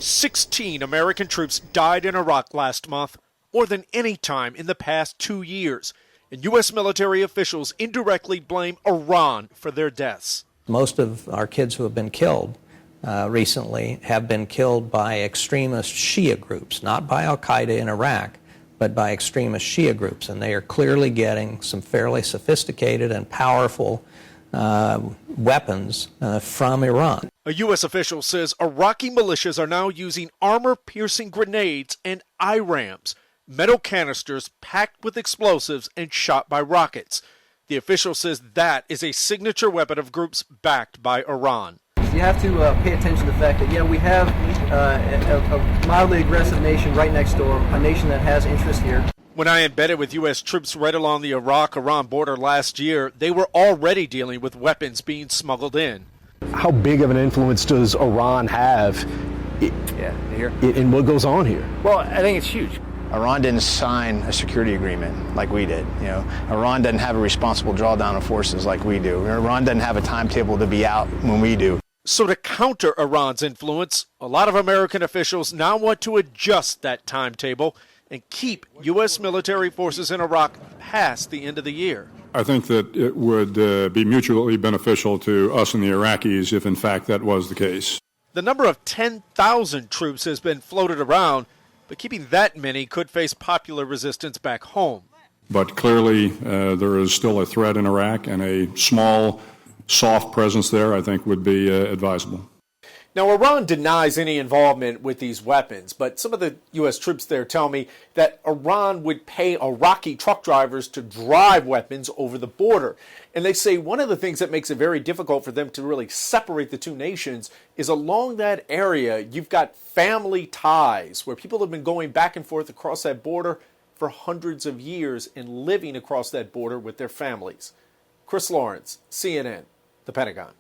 16 American troops died in Iraq last month, more than any time in the past 2 years. And U.S. military officials indirectly blame Iran for their deaths. Most of our kids who have been killed recently have been killed by extremist Shia groups, not by al-Qaeda in Iraq, but by extremist Shia groups. And they are clearly getting some fairly sophisticated and powerful weapons from Iran. A U.S. official says Iraqi militias are now using armor-piercing grenades and IRAMs, metal canisters packed with explosives and shot by rockets. The official says that is a signature weapon of groups backed by Iran. You have to pay attention to the fact that, we have a mildly aggressive nation right next door, a nation that has interest here. When I embedded with U.S. troops right along the Iraq-Iran border last year, they were already dealing with weapons being smuggled in. How big of an influence does Iran have in what goes on here? Well, I think it's huge. Iran didn't sign a security agreement like we did. Iran doesn't have a responsible drawdown of forces like we do. Iran doesn't have a timetable to be out when we do. So to counter Iran's influence, a lot of American officials now want to adjust that timetable and keep U.S. military forces in Iraq past the end of the year. I think that it would be mutually beneficial to us and the Iraqis if, in fact, that was the case. The number of 10,000 troops has been floated around, but keeping that many could face popular resistance back home. But clearly, there is still a threat in Iraq, and a small, soft presence there, I think, would be advisable. Now, Iran denies any involvement with these weapons, but some of the U.S. troops there tell me that Iran would pay Iraqi truck drivers to drive weapons over the border. And they say one of the things that makes it very difficult for them to really separate the two nations is along that area, you've got family ties where people have been going back and forth across that border for hundreds of years and living across that border with their families. Chris Lawrence, CNN, The Pentagon.